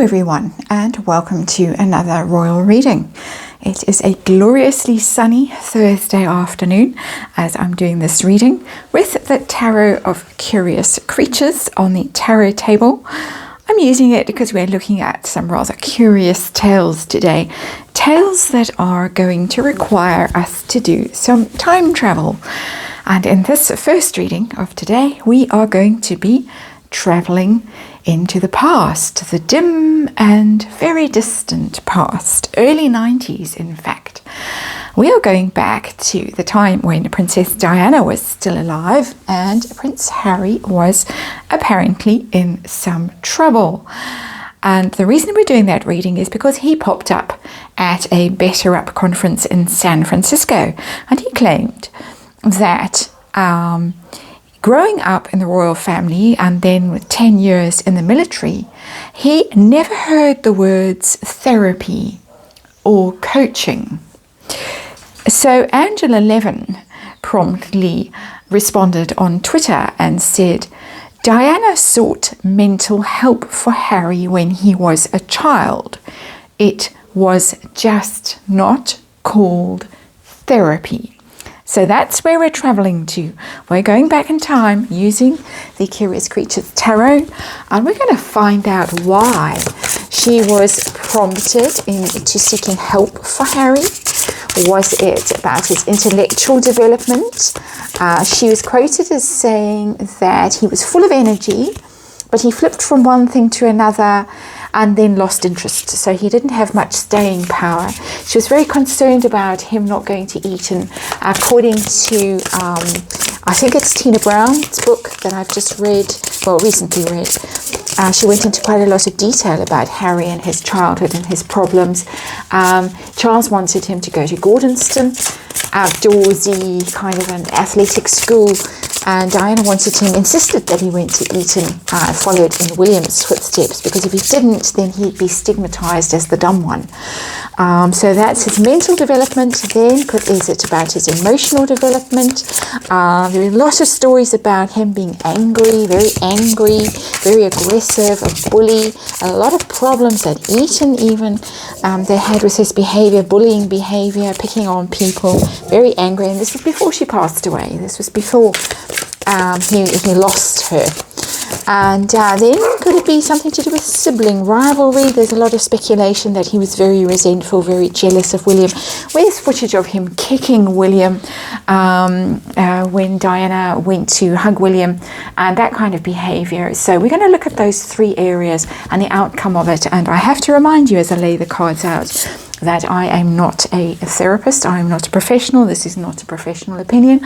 everyone, and welcome to another royal reading. It is a gloriously sunny Thursday afternoon as I'm doing this reading with the Tarot of Curious Creatures on the tarot table. I'm using it because we're looking at some rather curious tales today, tales that are going to require us to do some time travel. And in this first reading of today, we are going to be traveling into the past, the dim and very distant past, early 90s in fact. We are going back to the time when Princess Diana was still alive and Prince Harry was apparently in some trouble. And the reason we're doing that reading is because he popped up at a Better Up conference in San Francisco, and he claimed that growing up in the royal family and then with 10 years in the military, he never heard the words therapy or coaching. So Angela Levin promptly responded on Twitter and said, Diana sought mental help for Harry when he was a child. It was just not called therapy. So that's where we're traveling to. We're going back in time using the Curious Creatures Tarot, and we're going to find out why she was prompted into seeking help for Harry. Was it about his intellectual development? She was quoted as saying that he was full of energy, but he flipped from one thing to another and then lost interest. So he didn't have much staying power. She was very concerned about him not going to Eton. According to, I think it's Tina Brown's book that I've just read, well, recently read, she went into quite a lot of detail about Harry and his childhood and his problems. Charles wanted him to go to Gordonston, outdoorsy, kind of an athletic school, and Diana insisted that he went to Eton, followed in William's footsteps, because if he didn't, then he'd be stigmatized as the dumb one. So that's his mental development. Then is it about his emotional development? There are a lot of stories about him being angry, very aggressive, a bully, a lot of problems at Eton even they had with his behavior, bullying behavior, picking on people, very angry. And this was before she passed away. This was before he lost her. And then could it be something to do with sibling rivalry? There's a lot of speculation that he was very resentful, very jealous of William. Where's footage of him kicking William when Diana went to hug William, and that kind of behavior? So we're going to look at those three areas and the outcome of it. And I have to remind you as I lay the cards out that I am not a therapist. I am not a professional. This is not a professional opinion.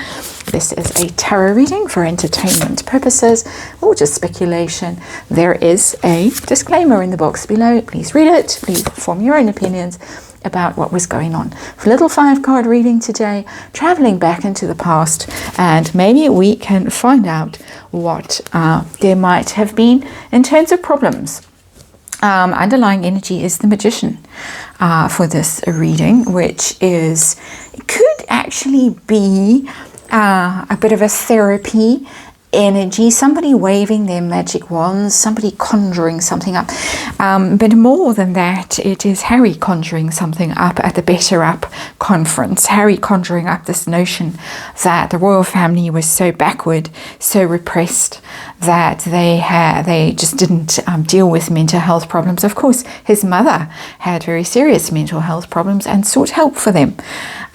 This is a tarot reading for entertainment purposes or just speculation. There is a disclaimer in the box below. Please read it. Please form your own opinions about what was going on. For a little 5-card reading today, traveling back into the past, and maybe we can find out what there might have been in terms of problems. Underlying energy is the Magician for this reading, which could actually be a bit of a therapy energy, somebody waving their magic wands, somebody conjuring something up. But more than that, it is Harry conjuring something up at the Better Up conference. Harry conjuring up this notion that the royal family was so backward, so repressed, that they just didn't deal with mental health problems. Of course, his mother had very serious mental health problems and sought help for them.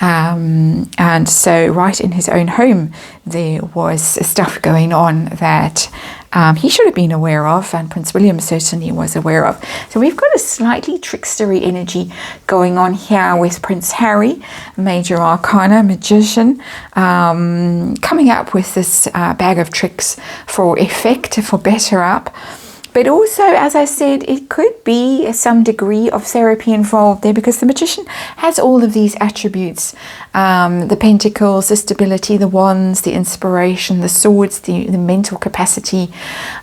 And so right in his own home, there was stuff going on that he should have been aware of, and Prince William certainly was aware of. So we've got a slightly trickstery energy going on here with Prince Harry, Major Arcana, Magician, coming up with this bag of tricks for effect, for Better Up. But also, as I said, it could be some degree of therapy involved there, because the Magician has all of these attributes. The pentacles, the stability, the wands, the inspiration, the swords, the mental capacity,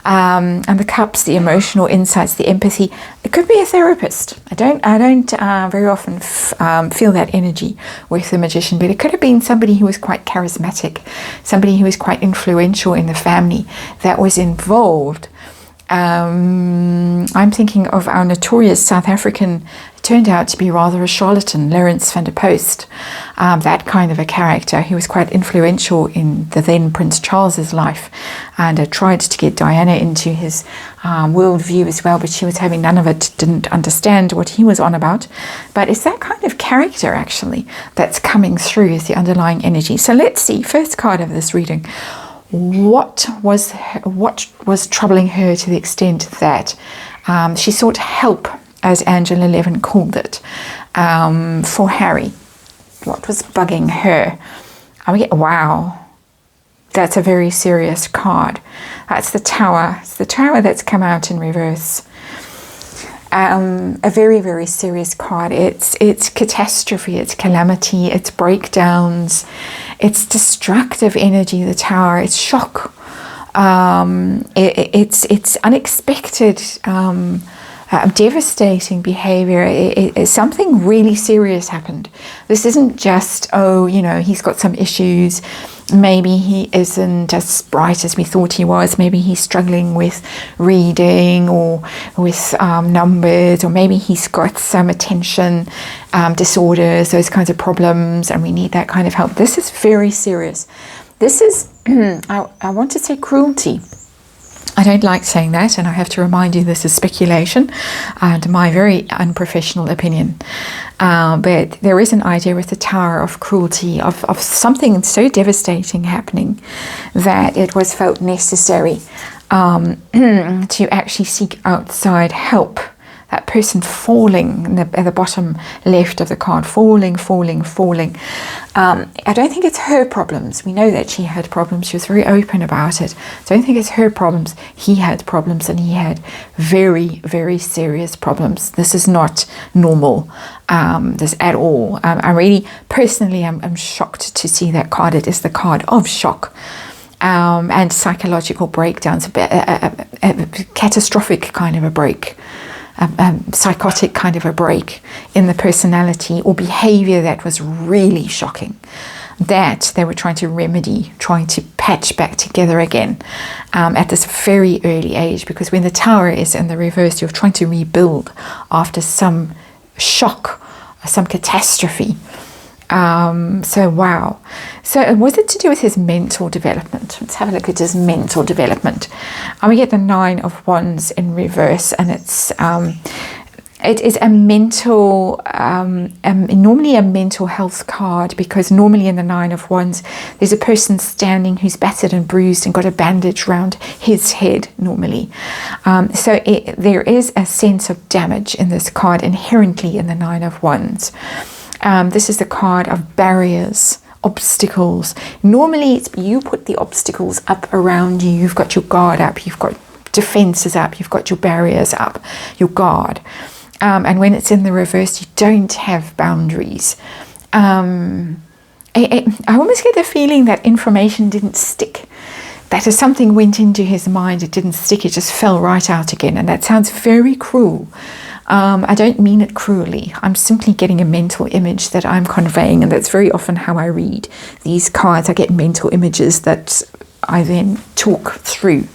and the cups, the emotional insights, the empathy. It could be a therapist. I don't very often feel that energy with the Magician, but it could have been somebody who was quite charismatic, somebody who was quite influential in the family that was involved I'm thinking of our notorious South African, turned out to be rather a charlatan, Lawrence van der Post, that kind of a character who was quite influential in the then Prince Charles's life, and tried to get Diana into his worldview as well, but she was having none of it, didn't understand what he was on about. But it's that kind of character actually that's coming through as the underlying energy. So let's see, first card of this reading. What was troubling her to the extent that she sought help, as Angela Levin called it, for Harry? What was bugging her? Wow, that's a very serious card. That's the Tower. It's the Tower that's come out in reverse. A very, very serious card. It's catastrophe, it's calamity, it's breakdowns, it's destructive energy, the Tower, it's shock, it's unexpected, devastating behavior. Something really serious happened. This isn't just, he's got some issues. Maybe he isn't as bright as we thought he was. Maybe he's struggling with reading or with numbers, or maybe he's got some attention disorders, those kinds of problems, and we need that kind of help. This is very serious. This is, I want to say cruelty. I don't like saying that, and I have to remind you this is speculation and my very unprofessional opinion. But there is an idea with the Tower of cruelty, of something so devastating happening that it was felt necessary to actually seek outside help. That person falling at the bottom left of the card, falling. I don't think it's her problems. We know that she had problems. She was very open about it. I don't think it's her problems. He had problems, and he had very, very serious problems. This is not normal, this at all. I really, personally, I'm shocked to see that card. It is the card of shock. And psychological breakdowns, a catastrophic kind of a break. Psychotic kind of a break in the personality or behavior that was really shocking, that they were trying to remedy, trying to patch back together again at this very early age, because when the Tower is in the reverse, you're trying to rebuild after some shock, some catastrophe. Wow. So was it to do with his mental development? Let's have a look at his mental development. We get the 9 of Wands in reverse, and it is a mental, normally a mental health card, because normally in the 9 of Wands, there's a person standing who's battered and bruised and got a bandage around his head normally. There is a sense of damage in this card inherently in the 9 of Wands. This is the card of barriers, obstacles. Normally, you put the obstacles up around you. You've got your guard up. You've got defenses up. You've got your barriers up, your guard. And when it's in the reverse, you don't have boundaries. I almost get the feeling that information didn't stick. That if something went into his mind, it didn't stick. It just fell right out again. And that sounds very cruel. I don't mean it cruelly. I'm simply getting a mental image that I'm conveying, and that's very often how I read these cards. I get mental images that I then talk through,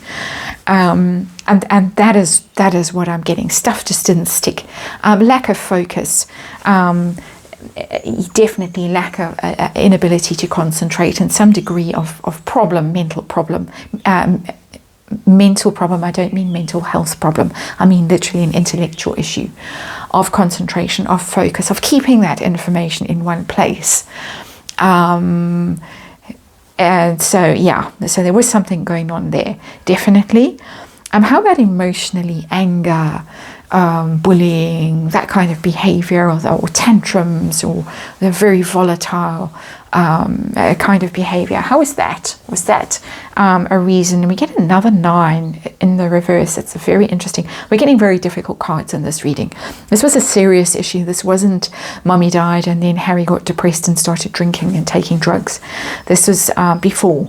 and that is what I'm getting. Stuff just didn't stick. Lack of focus. Definitely lack of inability to concentrate, and some degree of problem, mental problem. Mental problem, I don't mean mental health problem. I mean literally an intellectual issue of concentration, of focus, of keeping that information in one place. And so there was something going on there, definitely. How about emotionally? Anger, bullying, that kind of behavior, or tantrums, or the very volatile kind of behavior. How is that? Was that a reason? And we get another 9 in the reverse. It's very interesting. We're getting very difficult cards in this reading. This was a serious issue. This wasn't Mummy died and then Harry got depressed and started drinking and taking drugs. This was before.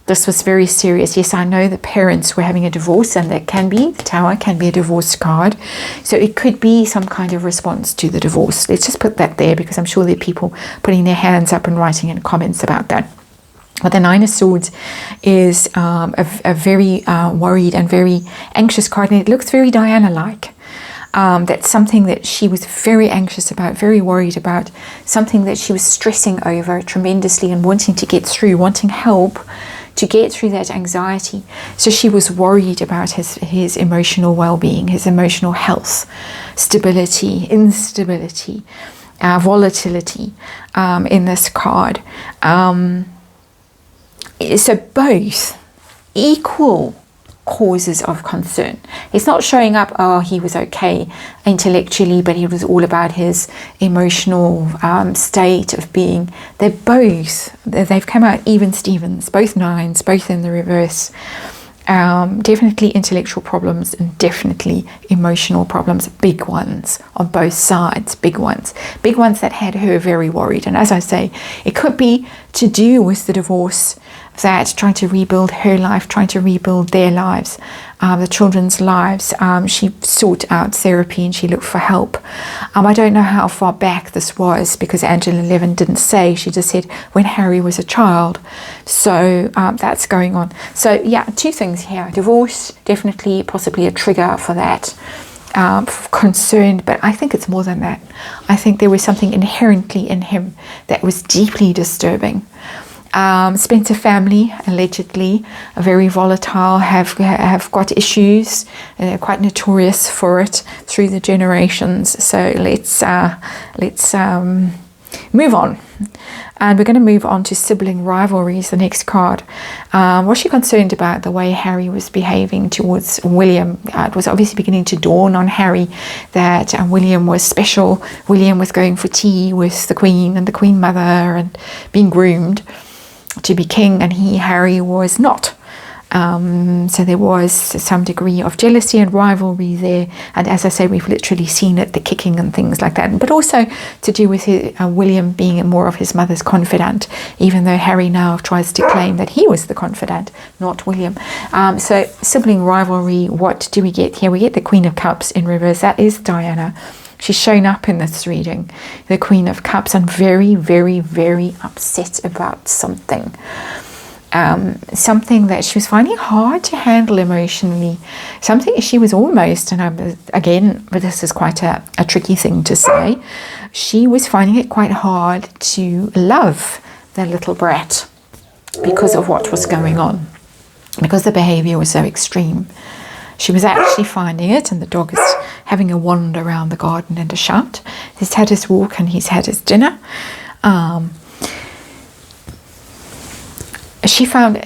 This was very serious. Yes, I know the parents were having a divorce, and that can be, the Tower can be a divorce card. So it could be some kind of response to the divorce. Let's just put that there, because I'm sure there are people putting their hands up and writing in comments about that. But the Nine of Swords is a very worried and very anxious card, and it looks very Diana-like. That's something that she was very anxious about, very worried about, something that she was stressing over tremendously and wanting to get through, wanting help to get through that anxiety. So she was worried about his emotional well-being, his emotional health, stability, instability, volatility in this card. So both equal causes of concern. It's not showing up, oh, he was okay intellectually, but it was all about his emotional state of being. They've come out even Stevens, both nines, both in the reverse. Definitely intellectual problems and definitely emotional problems, big ones on both sides, big ones that had her very worried. And as I say, it could be to do with the divorce, that trying to rebuild her life, trying to rebuild their lives, the children's lives. She sought out therapy and she looked for help. I don't know how far back this was, because Angela Levin didn't say. She just said when Harry was a child. So that's going on. So yeah, two things here. Divorce, definitely possibly a trigger for that. Concerned, but I think it's more than that. I think there was something inherently in him that was deeply disturbing. Spencer family, allegedly very volatile, have got issues, quite notorious for it through the generations. So let's move on, and we're going to move on to sibling rivalries, the next card. Was she concerned about the way Harry was behaving towards William? It was obviously beginning to dawn on Harry that William was special. William was going for tea with the Queen and the Queen Mother and being groomed to be king, and Harry was not. So there was some degree of jealousy and rivalry there, and as I say, we've literally seen it, the kicking and things like that, but also to do with William being more of his mother's confidant, even though Harry now tries to claim that he was the confidant, not William. So sibling rivalry, what do we get here? We get the Queen of Cups in reverse. That is Diana. She's shown up in this reading, the Queen of Cups, and very, very, very upset about something. Something that she was finding hard to handle emotionally. Something she was almost, and again, but this is quite a tricky thing to say, she was finding it quite hard to love the little brat because of what was going on, because the behavior was so extreme. She was actually finding it, and the dog is having a wander around the garden and a shout. He's had his walk and he's had his dinner. She found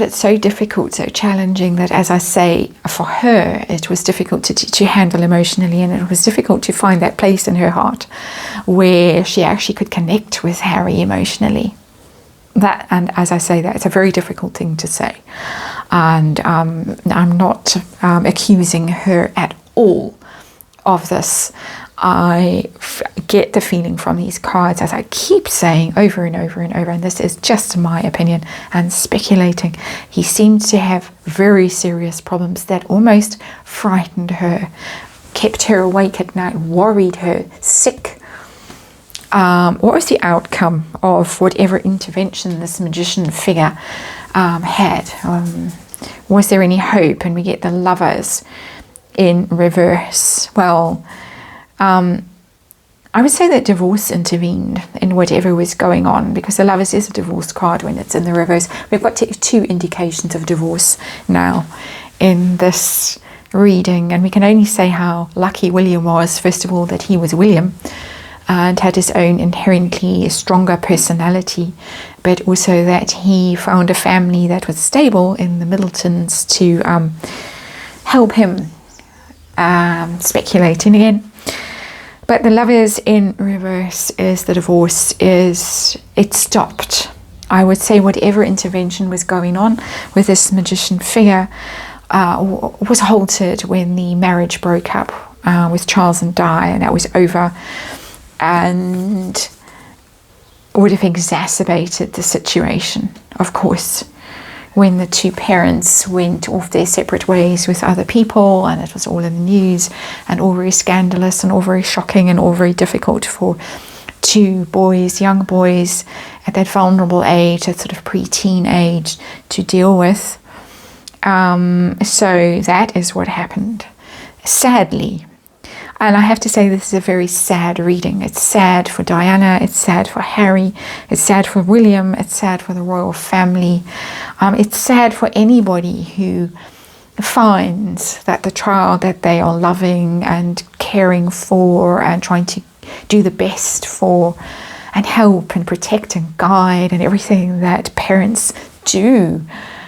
it so difficult, so challenging, that, as I say, for her it was difficult to handle emotionally, and it was difficult to find that place in her heart where she actually could connect with Harry emotionally. That, and as I say, that's a very difficult thing to say, and I'm not accusing her at all of this. I get the feeling from these cards, as I keep saying over and over and over, and this is just my opinion and speculating, he seemed to have very serious problems that almost frightened her, kept her awake at night, worried her, sick. What was the outcome of whatever intervention this magician figure had? Was there any hope? And we get the Lovers in reverse. Well, I would say that divorce intervened in whatever was going on, because the Lovers is a divorce card when it's in the reverse. We've got two indications of divorce now in this reading, and we can only say how lucky William was, first of all, that he was William and had his own inherently stronger personality, but also that he found a family that was stable in the Middletons to help him, speculating again. But the Lovers in reverse is the divorce, it stopped. I would say whatever intervention was going on with this magician figure was halted when the marriage broke up with Charles and Di, and that was over, and would have exacerbated the situation, of course, when the two parents went off their separate ways with other people, and it was all in the news and all very scandalous and all very shocking and all very difficult for two boys, young boys, at that vulnerable age, that sort of pre-teen age, to deal with. So that is what happened, sadly. And I have to say, this is a very sad reading. It's sad for Diana, it's sad for Harry, it's sad for William, it's sad for the royal family. It's sad for anybody who finds that the child that they are loving and caring for and trying to do the best for and help and protect and guide and everything that parents do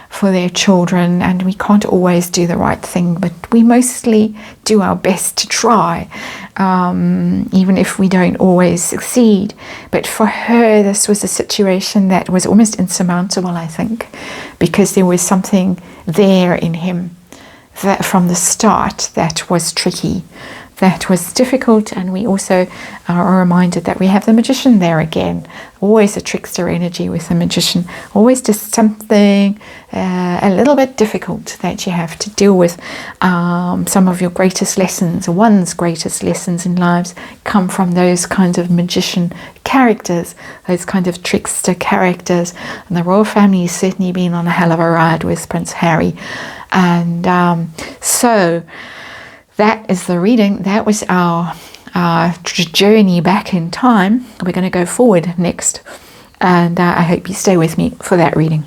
for their children, and we can't always do the right thing, but we mostly do our best to try, even if we don't always succeed. But for her, this was a situation that was almost insurmountable, I think, because there was something there in him that from the start that was tricky, that was difficult. And we also are reminded that we have the magician there again, always a trickster energy with the magician, always just something a little bit difficult that you have to deal with. Some of your greatest lessons, one's greatest lessons in lives, come from those kinds of magician characters, those kind of trickster characters. And the royal family has certainly been on a hell of a ride with Prince Harry. And so that is the reading. That was our journey back in time. We're going to go forward next. And I hope you stay with me for that reading.